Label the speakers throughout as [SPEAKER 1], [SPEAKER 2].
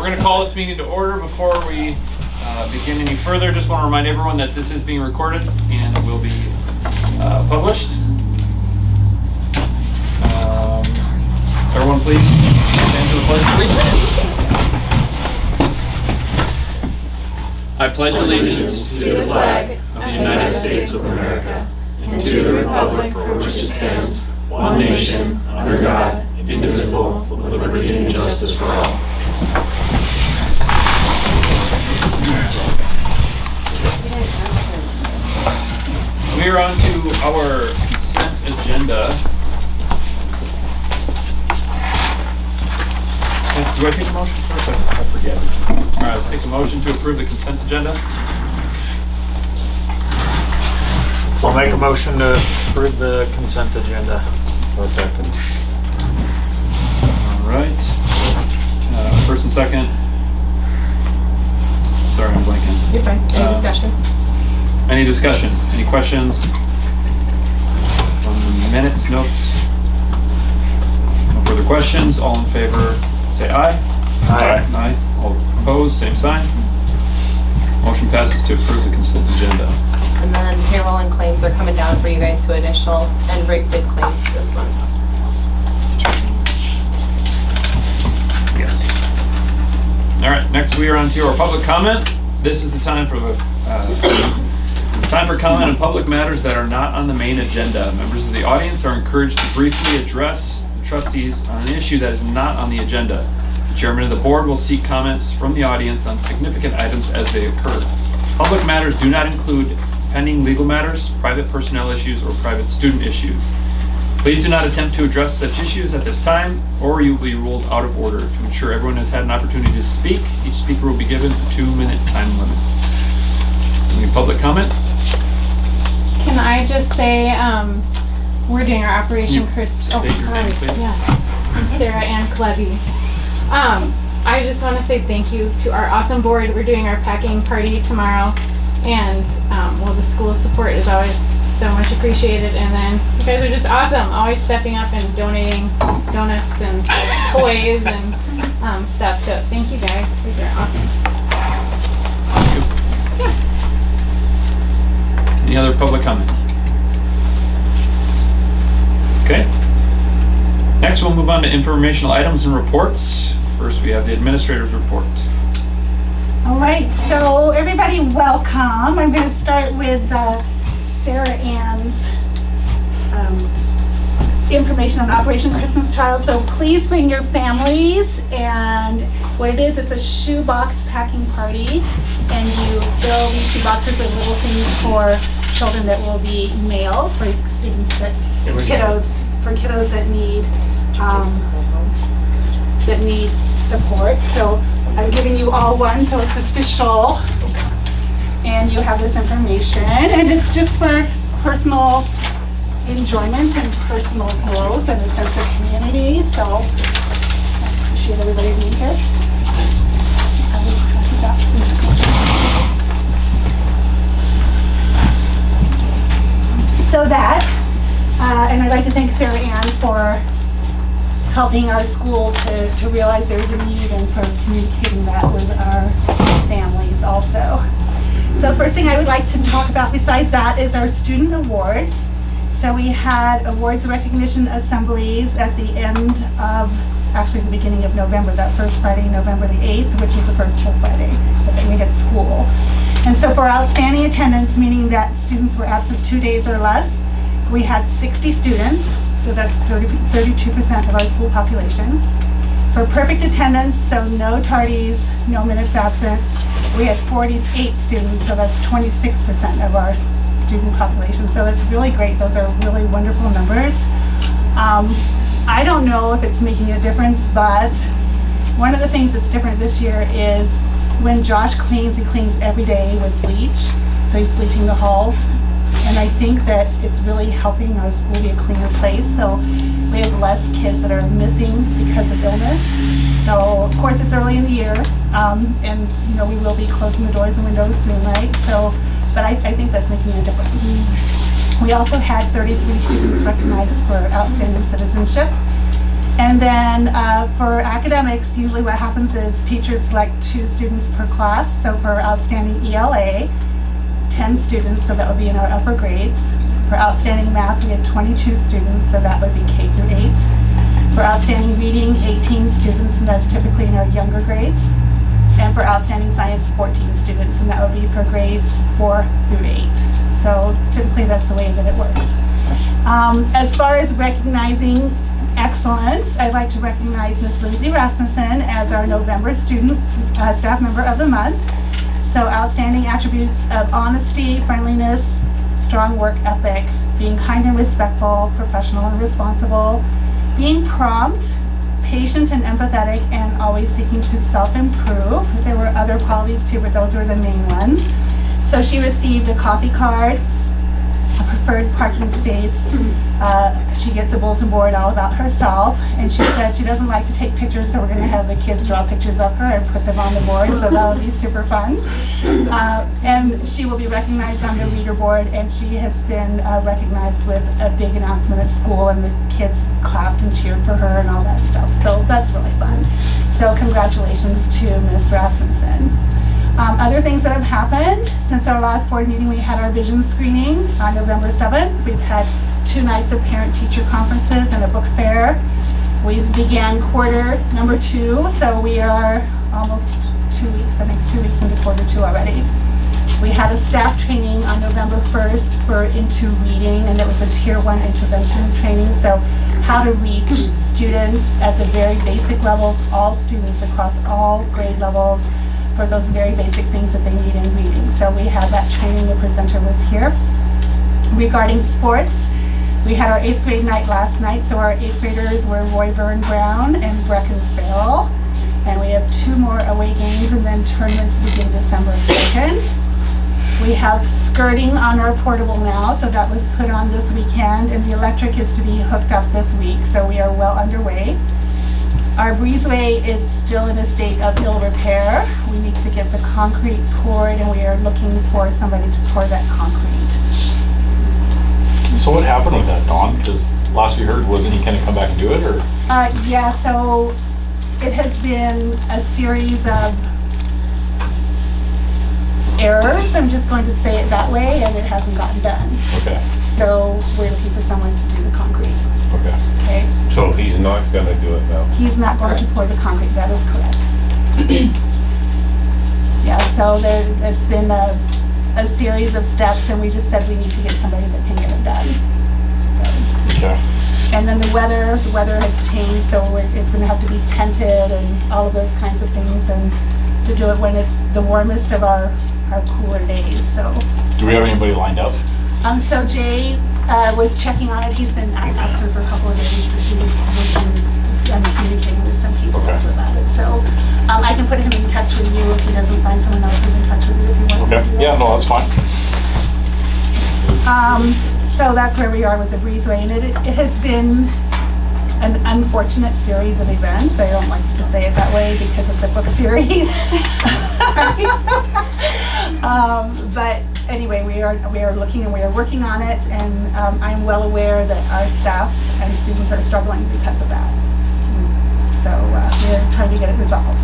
[SPEAKER 1] We're going to call this meeting to order. Before we begin any further, just want to remind everyone that this is being recorded and will be published. Everyone please stand to the pledge, please. I pledge allegiance
[SPEAKER 2] to the flag of the United States of America and to the republic for which it stands, one nation, under God, indivisible, with liberty and justice for all.
[SPEAKER 1] We are on to our consent agenda. Do I take a motion first? I forget. All right, I'll take a motion to approve the consent agenda.
[SPEAKER 3] I'll make a motion to approve the consent agenda.
[SPEAKER 4] I'll second.
[SPEAKER 1] All right. First and second. Sorry, I'm blanking.
[SPEAKER 2] You're fine. Any discussion?
[SPEAKER 1] Any discussion? Any questions? On the minutes, notes? No further questions. All in favor, say aye.
[SPEAKER 3] Aye.
[SPEAKER 1] Aye. All opposed, same sign. Motion passes to approve the consent agenda.
[SPEAKER 2] And then payroll and claims are coming down for you guys to initial, and Rick did claims this month.
[SPEAKER 1] Yes. All right, next we are on to our public comment. This is the time for comment on public matters that are not on the main agenda. Members of the audience are encouraged to briefly address the trustees on an issue that is not on the agenda. The chairman of the board will seek comments from the audience on significant items as they occur. Public matters do not include pending legal matters, private personnel issues, or private student issues. Please do not attempt to address such issues at this time, or you will be ruled out of order. To ensure everyone has had an opportunity to speak, each speaker will be given a 2-minute time limit. Any public comment?
[SPEAKER 5] Can I just say, we're doing our Operation Chris.
[SPEAKER 1] State your name, please.
[SPEAKER 5] Yes, I'm Sarah Ann Klevy. I just want to say thank you to our awesome board. We're doing our packing party tomorrow, and well, the school support is always so much appreciated. And then you guys are just awesome, always stepping up and donating donuts and toys and stuff. So thank you guys. You guys are awesome.
[SPEAKER 1] Any other public comment? Okay. Next, we'll move on to informational items and reports. First, we have the administrator's report.
[SPEAKER 6] All right, so everybody welcome. I'm going to start with Sarah Ann's information on Operation Christmas Child. So please bring your families, and what it is, it's a shoebox packing party, and you fill these shoe boxes with little things for children that will be mailed for students that kiddos that need support. So I'm giving you all one, so it's official, and you have this information, and it's just for personal enjoyment and personal growth and a sense of community. So I appreciate everybody being here. I will pass it back to Nicole. So that, and I'd like to thank Sarah Ann for helping our school to realize there's a need and for communicating that with our families also. So first thing I would like to talk about besides that is our student awards. So we had awards recognition assemblies at the end of, actually the beginning of November, that first Friday, November the 8th, which is the first full Friday that we had school. And so for outstanding attendance, meaning that students were absent 2 days or less, we had 60 students. So that's 32% of our school population. For perfect attendance, so no tardies, no minutes absent, we had 48 students, so that's 26% of our student population. So it's really great. Those are really wonderful numbers. I don't know if it's making a difference, but one of the things that's different this year is when Josh cleans, he cleans every day with bleach. So he's bleaching the halls. And I think that it's really helping our school be a cleaner place. So we have less kids that are missing because of illness. So of course it's early in the year, and you know we will be closing the doors and windows soon, right? So, but I think that's making a difference. We also had 33 students recognized for outstanding citizenship. And then for academics, usually what happens is teachers select 2 students per class. So for outstanding ELA, 10 students, so that would be in our upper grades. For outstanding math, we had 22 students, so that would be K through 8. For outstanding reading, 18 students, and that's typically in our younger grades. And for outstanding science, 14 students, and that would be for grades 4 through 8. So typically that's the way that it works. As far as recognizing excellence, I'd like to recognize Ms. Lindsay Rasmussen as our November Student Staff Member of the Month. So outstanding attributes of honesty, friendliness, strong work ethic, being kind and respectful, professional and responsible, being prompt, patient and empathetic, and always seeking to self-improve. There were other qualities too, but those were the main ones. So she received a coffee card, a preferred parking space. She gets a bulletin board all about herself, and she said she doesn't like to take pictures, so we're going to have the kids draw pictures of her and put them on the board, so that'll be super fun. And she will be recognized on the reader board, and she has been recognized with a big announcement at school, and the kids clapped and cheered for her and all that stuff, so that's really fun. So congratulations to Ms. Rasmussen. Other things that have happened since our last board meeting, we had our vision screening on November 7th. We've had 2 nights of parent-teacher conferences and a book fair. We began quarter number 2, so we are almost 2 weeks, I think 2 weeks into quarter 2 already. We had a staff training on November 1st for Into Reading, and it was a Tier 1 intervention training, so how to reach students at the very basic levels, all students across all grade levels, for those very basic things that they need in reading. So we had that training, the presenter was here. Regarding sports, we had our 8th grade night last night, so our 8th graders were Roy Byrne Brown and Brecken Farrell. And we have 2 more away games, and then tournaments begin December 2nd. We have skirting on our portable now, so that was put on this weekend, and the electric is to be hooked up this week, so we are well underway. Our breezeway is still in a state of ill repair. We need to get the concrete poured, and we are looking for somebody to pour that concrete.
[SPEAKER 2] So what happened with that, Dawn? Because last we heard, wasn't he going to come back and do it, or?
[SPEAKER 6] Yeah, so it has been a series of errors, I'm just going to say it that way, and it hasn't gotten done.
[SPEAKER 2] Okay.
[SPEAKER 6] So we're looking for someone to do the concrete.
[SPEAKER 2] Okay.
[SPEAKER 6] Okay?
[SPEAKER 4] So he's not gonna do it now?
[SPEAKER 6] He's not going to pour the concrete, that is correct. Yeah, so it's been a series of steps, and we just said we need to get somebody that can get it done. So.
[SPEAKER 2] Okay.
[SPEAKER 6] And then the weather has changed, so it's gonna have to be tented and all of those kinds of things, and to do it when it's the warmest of our cooler days, so.
[SPEAKER 2] Do we have anybody lined up?
[SPEAKER 6] So Jay was checking on it. He's been absent for a couple of days, but he was working and communicating with some people
[SPEAKER 2] Okay.
[SPEAKER 6] about it. So I can put him in touch with you if he doesn't find someone else who's in touch with you if you want to
[SPEAKER 2] Okay.
[SPEAKER 6] do that.
[SPEAKER 2] Yeah, no, that's fine.
[SPEAKER 6] So that's where we are with the breezeway, and it has been an unfortunate series of events. I don't like to say it that way because of the book series. But anyway, we are looking and we are working on it, and I'm well aware that our staff and students are struggling because of that. So we're trying to get it resolved.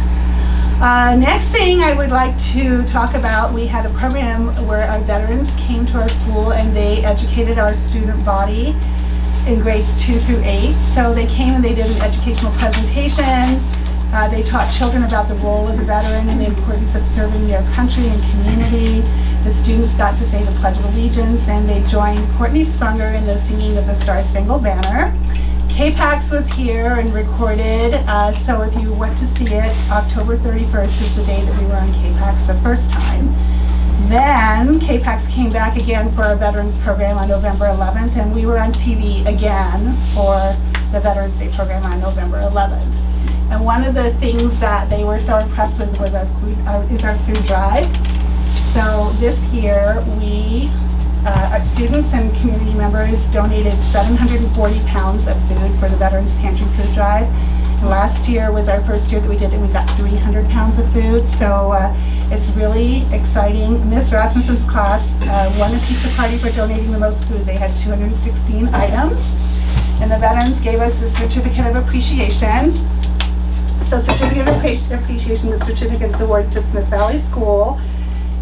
[SPEAKER 6] Next thing I would like to talk about, we had a program where our veterans came to our school and they educated our student body in grades 2 through 8. So they came and they did an educational presentation. They taught children about the role of the veteran and the importance of serving their country and community. The students got to say the Pledge of Allegiance, and they joined Courtney Sprunger in the singing of the Star-Spangled Banner. K-PAX was here and recorded, so if you want to see it, October 31st is the day that we were on K-PAX the first time. Then K-PAX came back again for our Veterans Program on November 11th, and we were on TV again for the Veterans Day program on November 11th. And one of the things that they were so impressed with was our food drive. So this year, our students and community members donated 740 pounds of food for the Veterans Pantry Food Drive. And last year was our first year that we did it, and we got 300 pounds of food. So it's really exciting. Miss Rasmussen's class won a pizza party for donating the most food. They had 216 items. And the veterans gave us a certificate of appreciation. So certificate of appreciation, the certificate is awarded to Smith Valley School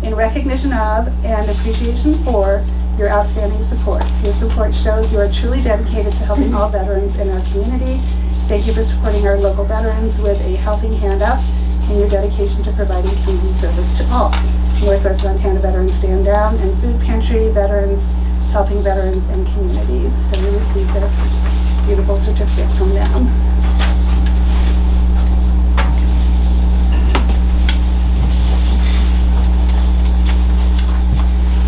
[SPEAKER 6] in recognition of and appreciation for your outstanding support. Your support shows you are truly dedicated to helping all veterans in our community. Thank you for supporting our local veterans with a helping hand up and your dedication to providing community service to all. Northwest Montana Veterans Stand Down and Food Pantry Veterans, helping veterans and communities. So we received this beautiful certificate from them.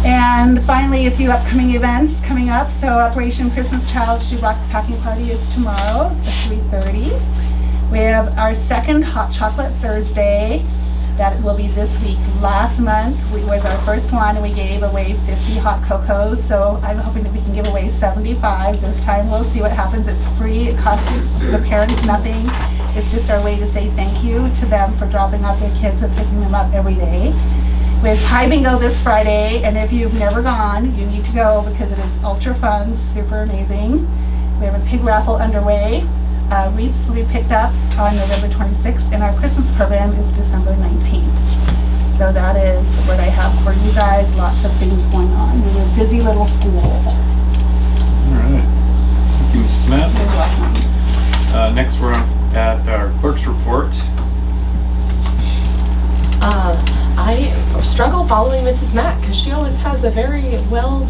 [SPEAKER 6] And finally, a few upcoming events coming up. So Operation Christmas Child Shoebox Packing Party is tomorrow at 3:30. We have our second Hot Chocolate Thursday. That will be this week. Last month was our first one, and we gave away 50 hot cocos. So I'm hoping that we can give away 75 this time. We'll see what happens. It's free. It costs the parents nothing. It's just our way to say thank you to them for dropping off their kids and picking them up every day. We have Pie Bingo this Friday, and if you've never gone, you need to go because it is ultra fun, super amazing. We have a pig raffle underway. Wreaths will be picked up on November 26th, and our Christmas program is December 19th. So that is what I have for you guys. Lots of things going on. We're a busy little school.
[SPEAKER 1] All right. Thank you, Mrs. Smith.
[SPEAKER 6] You're welcome.
[SPEAKER 1] Next, we're at our clerk's report.
[SPEAKER 2] I struggle following Mrs. Mack because she always has a very well,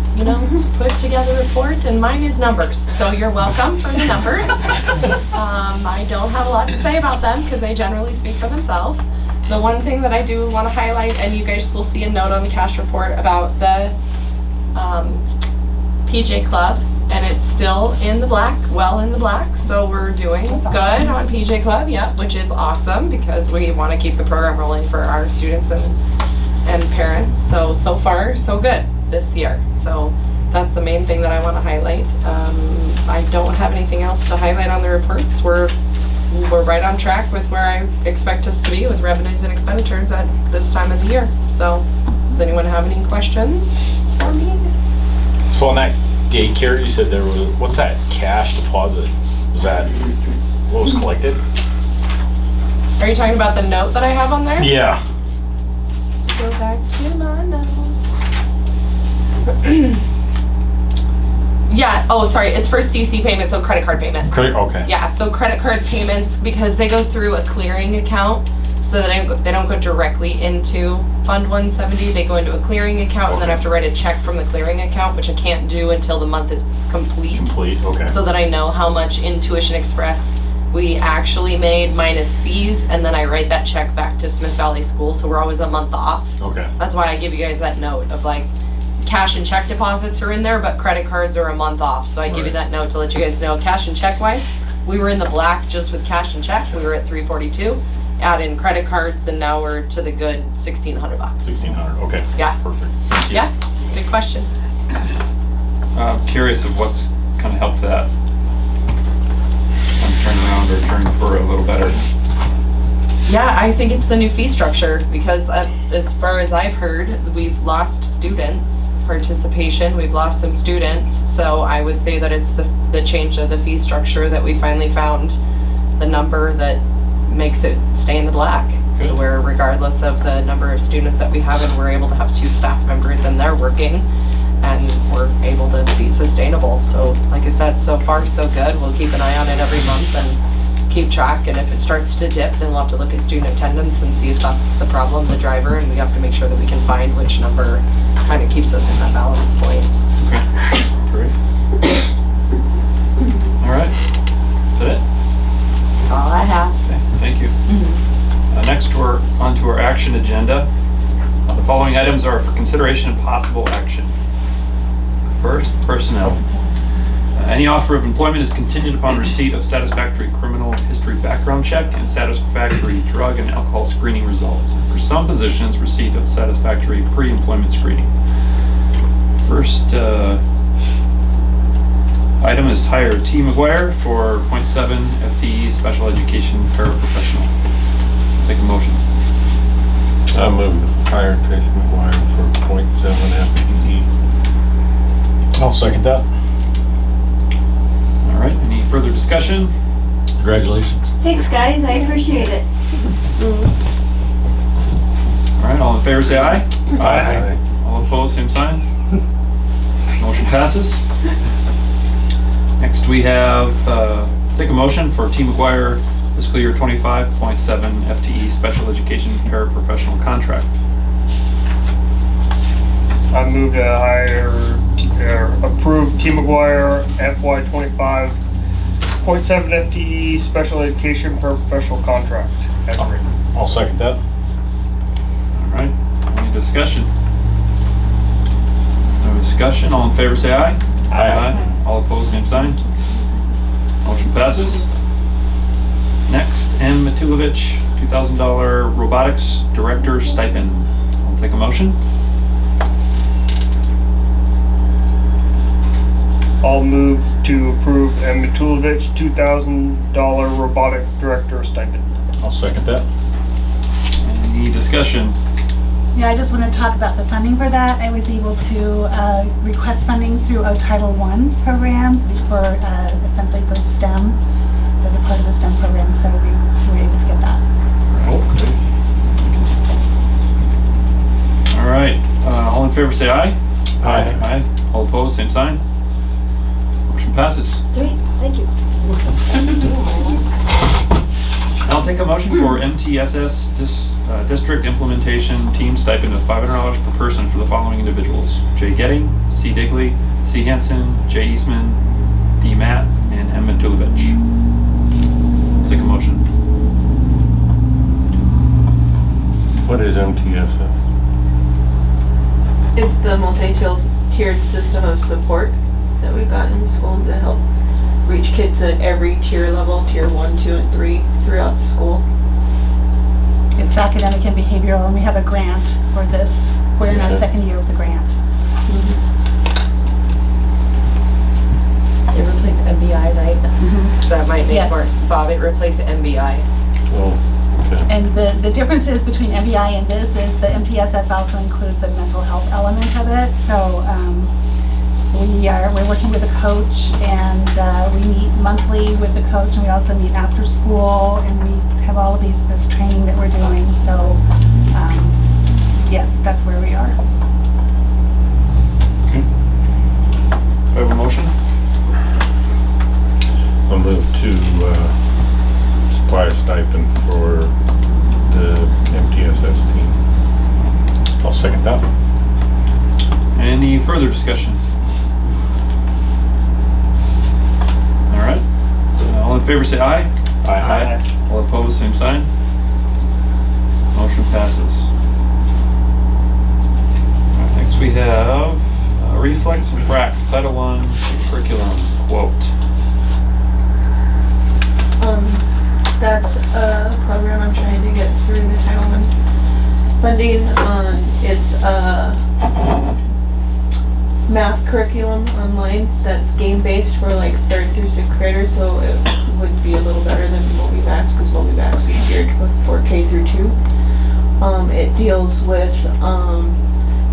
[SPEAKER 2] put together report, and mine is numbers. So you're welcome for the numbers. I don't have a lot to say about them because they generally speak for themselves. The one thing that I do want to highlight, and you guys will see a note on the cash report about the PJ Club, and it's still in the black, well in the black, so we're doing good on PJ Club, which is awesome because we want to keep the program rolling for our students and parents. So far, so good this year. So that's the main thing that I want to highlight. I don't have anything else to highlight on the reports. We're right on track with where I expect us to be with revenues and expenditures at this time of the year. So does anyone have any questions for me?
[SPEAKER 3] So on that daycare, you said there was, what's that cash deposit? Was that what was collected?
[SPEAKER 2] Are you talking about the note that I have on there?
[SPEAKER 3] Yeah.
[SPEAKER 2] Go back to my notes. Yeah, oh, sorry, it's for CC payments, so credit card payments.
[SPEAKER 3] Okay.
[SPEAKER 2] Yeah, so credit card payments, because they go through a clearing account, so that they don't go directly into Fund 170, they go into a clearing account, and then I have to write a check from the clearing account, which I can't do until the month is complete.
[SPEAKER 3] Okay.
[SPEAKER 2] So that I know how much in Tuition Express we actually made minus fees, and then I write that check back to Smith Valley School, so we're always a month off.
[SPEAKER 3] Okay.
[SPEAKER 2] That's why I give you guys that note of like, cash and check deposits are in there, but credit cards are a month off. So I give you that note to let you guys know. Cash and check wise, we were in the black just with cash and check. We were at 342. Add in credit cards, and now we're to the good $1,600.
[SPEAKER 3] 1,600. Okay.
[SPEAKER 2] Yeah.
[SPEAKER 3] Perfect. Thank you.
[SPEAKER 2] Yeah. Good question.
[SPEAKER 1] I'm curious of what's kind of helped that turn around or turn for a little better.
[SPEAKER 2] Yeah, I think it's the new fee structure because as far as I've heard, we've lost students participation. We've lost some students. So I would say that it's the change of the fee structure that we finally found the number that makes it stay in the black.
[SPEAKER 1] Good.
[SPEAKER 2] Where regardless of the number of students that we have, and we're able to have 2 staff members and they're working, and we're able to be sustainable. So like I said, so far so good. We'll keep an eye on it every month and keep track, and if it starts to dip, then we'll have to look at student attendance and see if that's the problem, the driver, and we have to make sure that we can find which number kind of keeps us in that balance point.
[SPEAKER 1] Okay, great. All right, is that it?
[SPEAKER 2] That's all I have.
[SPEAKER 1] Okay, thank you. Next, we're on to our action agenda. The following items are for consideration and possible action. First, personnel. Any offer of employment is contingent upon receipt of satisfactory criminal history background check and satisfactory drug and alcohol screening results. For some positions, receipt of satisfactory pre-employment screening. First item is hire T. McGuire for .7 FTE special education paraprofessional. Take a motion.
[SPEAKER 4] I move to hire Tracy McGuire for .7 FTE.
[SPEAKER 3] I'll second that.
[SPEAKER 1] All right, any further discussion?
[SPEAKER 4] Congratulations.
[SPEAKER 7] Thanks, guys. I appreciate it.
[SPEAKER 1] All right, all in favor say aye.
[SPEAKER 3] Aye.
[SPEAKER 1] All opposed, same sign. Motion passes. Next we have, take a motion for T. McGuire fiscal year 25.7 FTE special education paraprofessional contract.
[SPEAKER 8] I move to approve T. McGuire FY 25.7 FTE special education paraprofessional contract as written.
[SPEAKER 3] I'll second that.
[SPEAKER 1] All right, any discussion? No discussion, all in favor say aye.
[SPEAKER 3] Aye.
[SPEAKER 1] All opposed, same sign. Motion passes. Next, M. Matulovich, $2,000 robotics director stipend. I'll take a motion.
[SPEAKER 8] I'll move to approve M. Matulovich $2,000 robotic director stipend.
[SPEAKER 3] I'll second that.
[SPEAKER 1] Any discussion?
[SPEAKER 6] Yeah, I just want to talk about the funding for that. I was able to request funding through our Title I programs for essentially for STEM, as a part of the STEM program, so we were able to get that.
[SPEAKER 1] Okay. All right, all in favor say aye.
[SPEAKER 3] Aye.
[SPEAKER 1] Aye. All opposed, same sign. Motion passes.
[SPEAKER 7] Sweet. Thank you.
[SPEAKER 1] I'll take a motion for MTSS district implementation team stipend of $500 per person for the following individuals: Jay Getting, C. Digley, C. Hansen, J. Eastman, D. Matt, and M. Matulovich. Take a motion.
[SPEAKER 4] What is MTSS?
[SPEAKER 9] It's the multi-tiered system of support that we've got in the school to help reach kids at every tier level, tier 1, 2, and 3 throughout the school.
[SPEAKER 6] It's academic and behavioral, and we have a grant for this. We're in our
[SPEAKER 4] Okay.
[SPEAKER 6] second year of the grant.
[SPEAKER 2] It replaced MBI, right? So that might make
[SPEAKER 6] Yes.
[SPEAKER 2] more, Bob, it replaced the MBI.
[SPEAKER 4] Oh, okay.
[SPEAKER 6] And the differences between MBI and this is the MTSS also includes a mental health element of it. So we're working with a coach, and we meet monthly with the coach, and we also meet after school, and we have all of this training that we're doing. So yes, that's where we are.
[SPEAKER 1] Okay. Do I have a motion?
[SPEAKER 4] I'll move to supply a stipend for the MTSS team.
[SPEAKER 3] I'll second that.
[SPEAKER 1] Any further discussion? All right. All in favor say aye.
[SPEAKER 3] Aye.
[SPEAKER 1] All opposed, same sign. Motion passes. All right, next we have Reflex and Frax, Title I curriculum quote.
[SPEAKER 9] That's a program I'm trying to get through the Title I funding. It's a math curriculum online that's game-based for like 3rd through 6th graders, so it would be a little better than Multivax, because Multivax is geared for K through 2. It deals with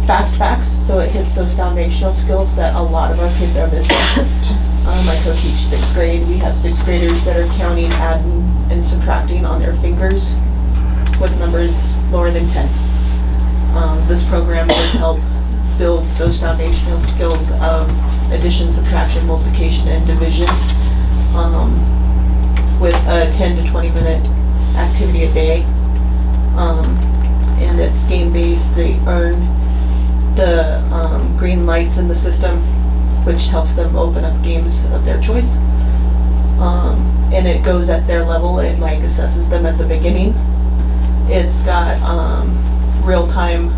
[SPEAKER 9] fast facts, so it hits those foundational skills that a lot of our kids are missing. I co-teach 6th grade. We have 6th graders that are counting, adding, and subtracting on their fingers with numbers lower than 10. This program would help build those foundational skills of addition, subtraction, multiplication, and division with a 10 to 20 minute activity a day. And it's game-based. They earn the green lights in the system, which helps them open up games of their choice. And it goes at their level. It like assesses them at the beginning. It's got real-time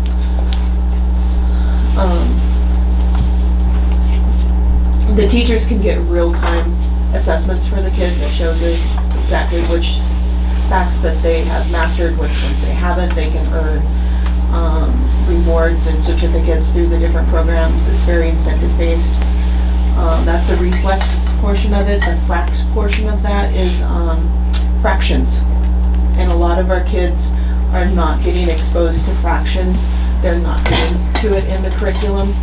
[SPEAKER 9] the teachers can get real-time assessments for the kids that shows exactly which facts that they have mastered, which ones they haven't. They can earn rewards and certificates through the different programs. It's very incentive-based. That's the reflex portion of it. The frax portion of that is fractions. And a lot of our kids are not getting exposed to fractions. They're not getting to it in the curriculum.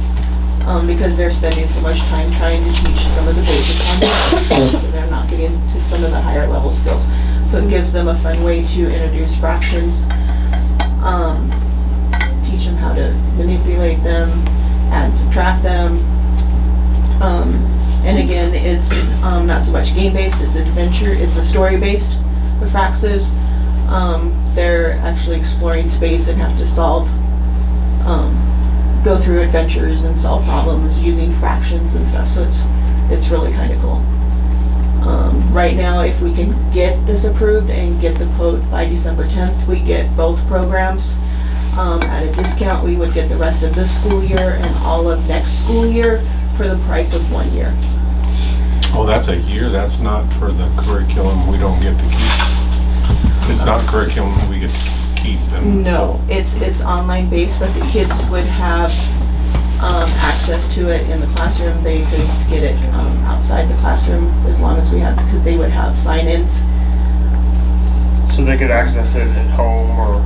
[SPEAKER 9] because they're spending so much time trying to teach some of the basic concepts, so they're not getting to some of the higher level skills. So it gives them a fun way to introduce fractions, teach them how to manipulate them, add and subtract them. And again, it's not so much game-based, it's adventure, it's a story-based with Fraxes. They're actually exploring space and have to solve, go through adventures and solve problems using fractions and stuff, so it's really kind of cool. Right now, if we can get this approved and get the quote by December 10th, we get both programs at a discount. We would get the rest of this school year and all of next school year for the price of 1 year.
[SPEAKER 4] Oh, that's a year, that's not for the curriculum we don't get to keep. It's not curriculum we get to keep and.
[SPEAKER 9] No, it's online based, but the kids would have access to it in the classroom. They could get it outside the classroom as long as we have, because they would have sign-ins.
[SPEAKER 8] So they could access it at home or,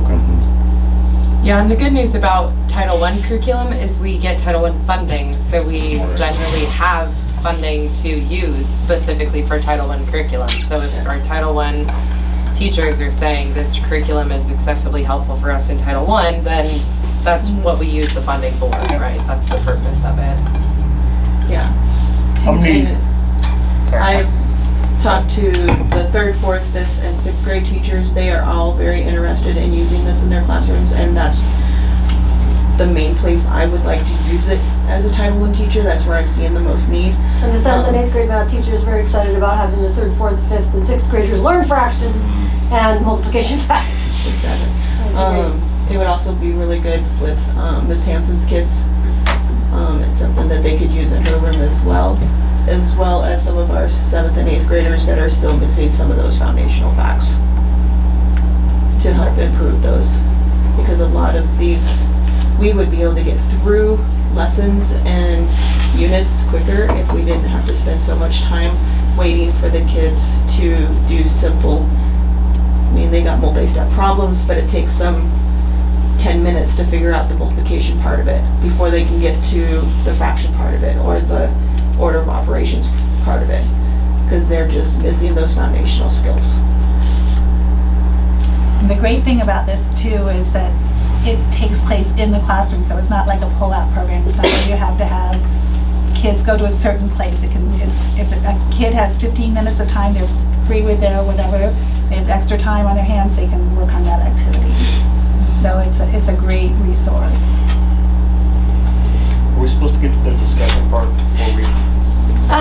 [SPEAKER 8] okay.
[SPEAKER 2] Yeah, and the good news about Title I curriculum is we get Title I funding, so we generally have funding to use specifically for Title I curriculum. So if our Title I teachers are saying this curriculum is excessively helpful for us in Title I, then that's what we use the funding for, right? That's the purpose of it.
[SPEAKER 9] Yeah.
[SPEAKER 8] How many?
[SPEAKER 9] I talked to the 3rd, 4th, 5th, and 6th grade teachers. They are all very interested in using this in their classrooms, and that's the main place I would like to use it as a Title I teacher. That's where I'm seeing the most need.
[SPEAKER 7] And the 7th and 8th grade math teacher is very excited about having the 3rd, 4th, 5th, and 6th graders learn fractions and multiplication facts.
[SPEAKER 9] Exactly. It would also be really good with Ms. Hanson's kids. It's something that they could use in her room as well as some of our 7th and 8th graders that are still missing some of those foundational facts to help improve those. Because a lot of these, we would be able to get through lessons and units quicker if we didn't have to spend so much time waiting for the kids to do simple, I mean, they got multi-step problems, but it takes them 10 minutes to figure out the multiplication part of it before they can get to the fraction part of it or the order of operations part of it, because they're just missing those foundational skills.
[SPEAKER 6] And the great thing about this too is that it takes place in the classroom, so it's not like a pull-out program. It's not where you have to have kids go to a certain place. If a kid has 15 minutes of time, they're free with their whatever, they have extra time on their hands, they can work on that activity. So it's a great resource.
[SPEAKER 8] Are we supposed to get to the discussion part before we?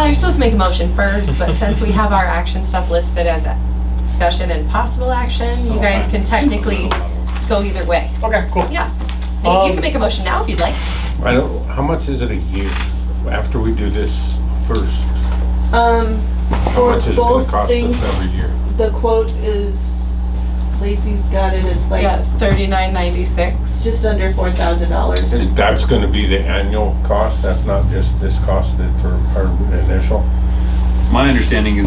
[SPEAKER 2] You're supposed to make a motion first, but since we have our action stuff listed as a discussion and possible action, you guys can technically go either way.
[SPEAKER 8] Okay, cool.
[SPEAKER 2] Yeah. And you can make a motion now if you'd like.
[SPEAKER 4] I don't, how much is it a year after we do this first? How
[SPEAKER 9] For
[SPEAKER 4] much is it gonna
[SPEAKER 9] both
[SPEAKER 4] cost
[SPEAKER 9] things,
[SPEAKER 4] us every year?
[SPEAKER 9] the quote is, Lacey's got it, it's like
[SPEAKER 2] Yeah, $39.96.
[SPEAKER 9] just under $4,000.
[SPEAKER 4] That's gonna be the annual cost, that's not just this cost that for our initial?
[SPEAKER 1] My understanding is